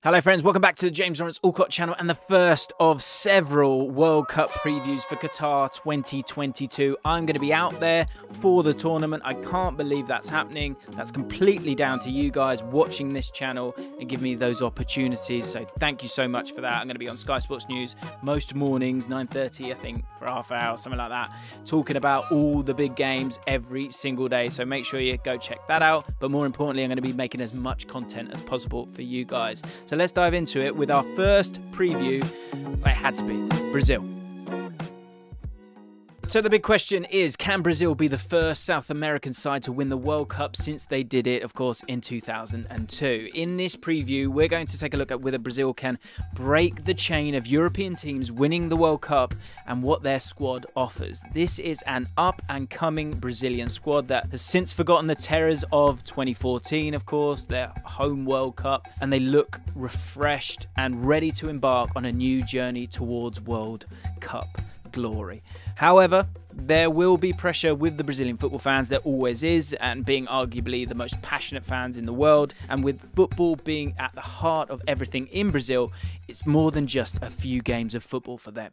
Hello friends, welcome back to the James Lawrence Allcott channel and the first of several World Cup previews for Qatar 2022. I'm going to be out there for the tournament. I can't believe that's happening. That's completely down to you guys watching this channel and giving me those opportunities. So thank you so much for that. I'm going to be on Sky Sports News most mornings, 9:30 I think, for half an hour, something like that, talking about all the big games every single day. So make sure you go check that out. But more importantly, I'm going to be making as much content as possible for you guys. So let's dive into it with our first preview. It had to be Brazil. So the big question is, can Brazil be the first South American side to win the World Cup since they did it, of course, in 2002? In this preview, we're going to take a look at whether Brazil can break the chain of European teams winning the World Cup and what their squad offers. This is an up-and-coming Brazilian squad that has since forgotten the terrors of 2014, of course, their home World Cup, and they look refreshed and ready to embark on a new journey towards World Cup glory. However, there will be pressure with the Brazilian football fans, there always is, and being arguably the most passionate fans in the world, and with football being at the heart of everything in Brazil, it's more than just a few games of football for them.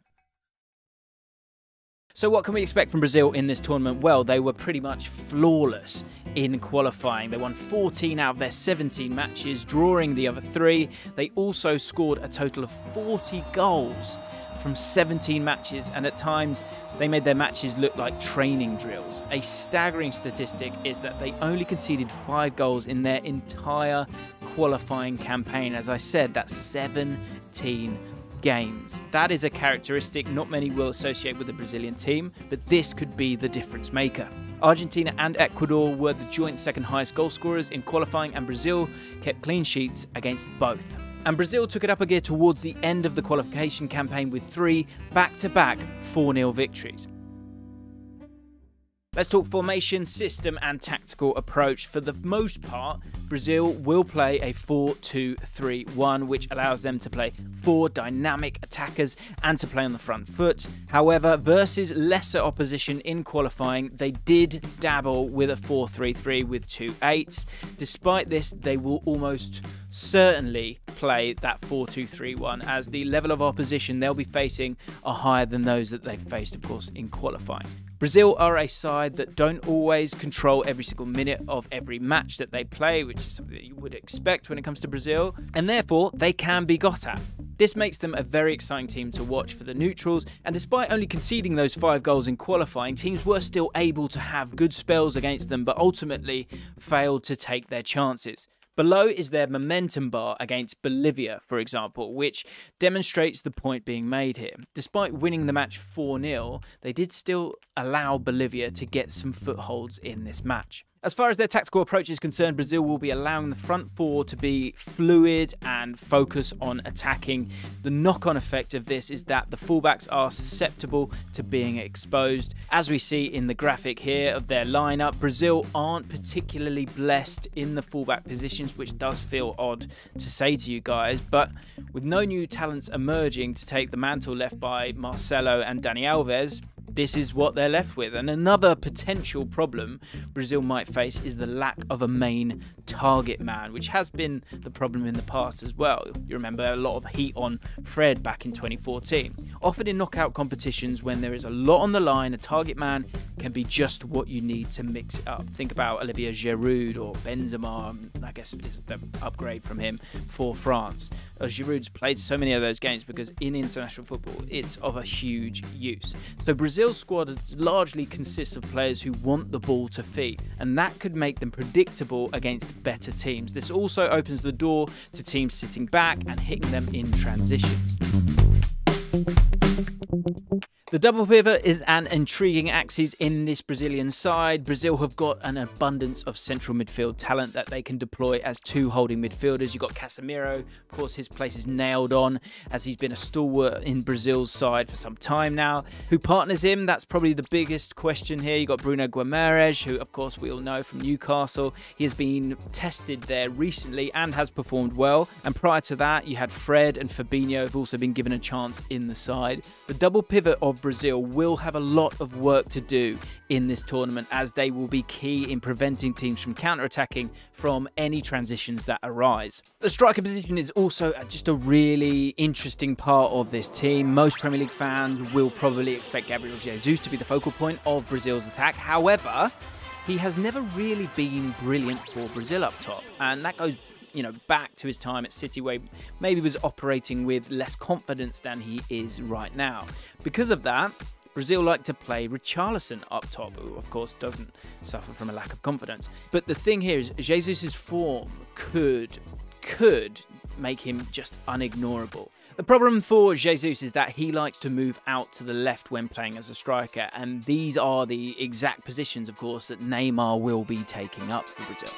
So what can we expect from Brazil in this tournament? Well, they were pretty much flawless in qualifying. They won 14 out of their 17 matches, drawing the other 3. They also scored a total of 40 goals from 17 matches, and at times they made their matches look like training drills. A staggering statistic is that they only conceded 5 goals in their entire qualifying campaign. As I said, that's 17 games. That is a characteristic not many will associate with the Brazilian team, but this could be the difference maker. Argentina and Ecuador were the joint second highest goal scorers in qualifying, and Brazil kept clean sheets against both. And Brazil took it up a gear towards the end of the qualification campaign with 3 back-to-back 4-0 victories. Let's talk formation, system and tactical approach. For the most part, Brazil will play a 4-2-3-1, which allows them to play 4 dynamic attackers and to play on the front foot. However, versus lesser opposition in qualifying, they did dabble with a 4-3-3 with 2 8s. Despite this, they will almost certainly play that 4-2-3-1, as the level of opposition they'll be facing are higher than those that they've faced, of course, in qualifying. Brazil are a side that don't always control every single minute of every match that they play, which is something that you would expect when it comes to Brazil, and therefore they can be got at. This makes them a very exciting team to watch for the neutrals, and despite only conceding those 5 goals in qualifying, teams were still able to have good spells against them, but ultimately failed to take their chances. Below is their momentum bar against Bolivia, for example, which demonstrates the point being made here. Despite winning the match 4-0, they did still allow Bolivia to get some footholds in this match. As far as their tactical approach is concerned, Brazil will be allowing the front 4 to be fluid and focus on attacking. The knock-on effect of this is that the fullbacks are susceptible to being exposed. As we see in the graphic here of their lineup, Brazil aren't particularly blessed in the fullback positions, which does feel odd to say to you guys, but with no new talents emerging to take the mantle left by Marcelo and Dani Alves, this is what they're left with. And another potential problem Brazil might face is the lack of a main target man, which has been the problem in the past as well. You remember a lot of heat on Fred back in 2014. Often in knockout competitions, when there is a lot on the line, a target man can be just what you need to mix it up. Think about Olivier Giroud or Benzema, I guess is the upgrade from him for France. Giroud's played so many of those games because in international football, it's of a huge use. So Brazil's squad largely consists of players who want the ball to feet, and that could make them predictable against better teams. This also opens the door to teams sitting back and hitting them in transitions. The double pivot is an intriguing axis in this Brazilian side. Brazil have got an abundance of central midfield talent that they can deploy as 2 holding midfielders. You've got Casemiro, of course his place is nailed on as he's been a stalwart in Brazil's side for some time now. Who partners him? That's probably the biggest question here. You've got Bruno Guimaraes, who of course we all know from Newcastle. He has been tested there recently and has performed well. And prior to that, you had Fred and Fabinho have also been given a chance in the side. The double pivot of Brazil will have a lot of work to do in this tournament, as they will be key in preventing teams from counter-attacking from any transitions that arise. The striker position is also just a really interesting part of this team. Most Premier League fans will probably expect Gabriel Jesus to be the focal point of Brazil's attack. However, he has never really been brilliant for Brazil up top, and that goes back to his time at City, where maybe was operating with less confidence than he is right now. Because of that, Brazil like to play Richarlison up top, who of course doesn't suffer from a lack of confidence. But the thing here is Jesus' form could make him just unignorable. The problem for Jesus is that he likes to move out to the left when playing as a striker, and these are the exact positions, of course, that Neymar will be taking up for Brazil.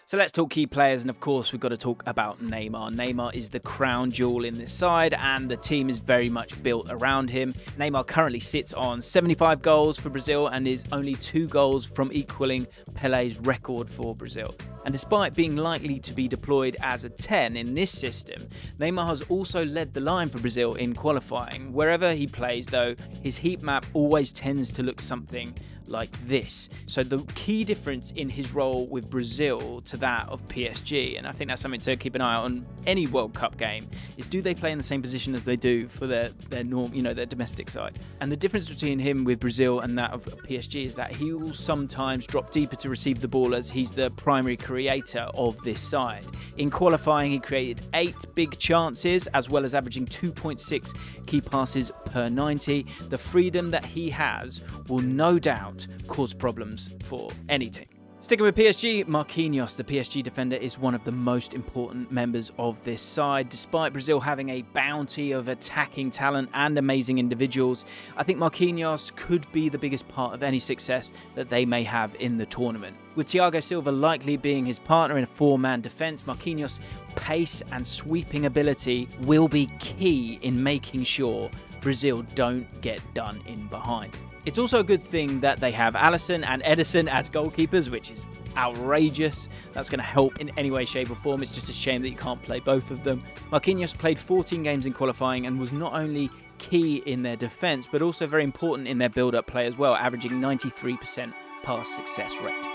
So let's talk key players, and of course we've got to talk about Neymar. Neymar is the crown jewel in this side, and the team is very much built around him. Neymar currently sits on 75 goals for Brazil and is only 2 goals from equaling Pele's record for Brazil. And despite being likely to be deployed as a 10 in this system, Neymar has also led the line for Brazil in qualifying. Wherever he plays, though, his heat map always tends to look something like this. So the key difference in his role with Brazil to that of PSG, and I think that's something to keep an eye on any World Cup game, is do they play in the same position as they do for their domestic side? And the difference between him with Brazil and that of PSG is that he will sometimes drop deeper to receive the ball, as he's the primary creator of this side. In qualifying, he created 8 big chances, as well as averaging 2.6 key passes per 90. The freedom that he has will no doubt cause problems for any team. Sticking with PSG, Marquinhos, the PSG defender, is one of the most important members of this side. Despite Brazil having a bounty of attacking talent and amazing individuals, I think Marquinhos could be the biggest part of any success that they may have in the tournament. With Thiago Silva likely being his partner in a 4-man defence, Marquinhos' pace and sweeping ability will be key in making sure Brazil don't get done in behind. It's also a good thing that they have Alisson and Ederson as goalkeepers, which is outrageous. That's going to help in any way, shape or form. It's just a shame that you can't play both of them. Marquinhos played 14 games in qualifying and was not only key in their defence, but also very important in their build-up play as well, averaging 93% pass success rate.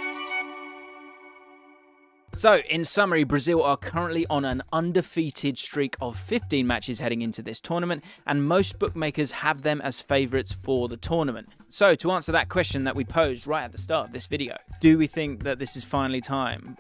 So, in summary, Brazil are currently on an undefeated streak of 15 matches heading into this tournament, and most bookmakers have them as favourites for the tournament. So, to answer that question that we posed right at the start of this video, do we think that this is finally time?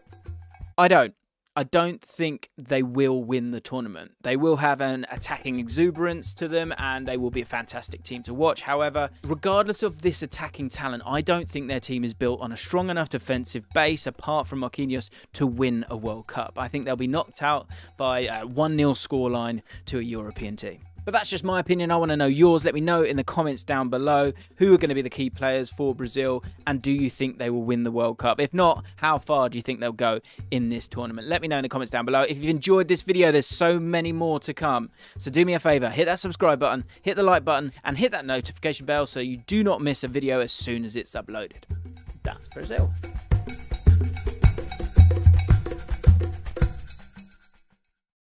I don't. I don't think they will win the tournament. They will have an attacking exuberance to them, and they will be a fantastic team to watch. However, regardless of this attacking talent, I don't think their team is built on a strong enough defensive base, apart from Marquinhos, to win a World Cup. I think they'll be knocked out by a 1-0 scoreline to a European team. But that's just my opinion. I want to know yours. Let me know in the comments down below who are going to be the key players for Brazil, and do you think they will win the World Cup? If not, how far do you think they'll go in this tournament? Let me know in the comments down below. If you've enjoyed this video, there's so many more to come. So do me a favour, hit that subscribe button, hit the like button, and hit that notification bell so you do not miss a video as soon as it's uploaded. That's Brazil.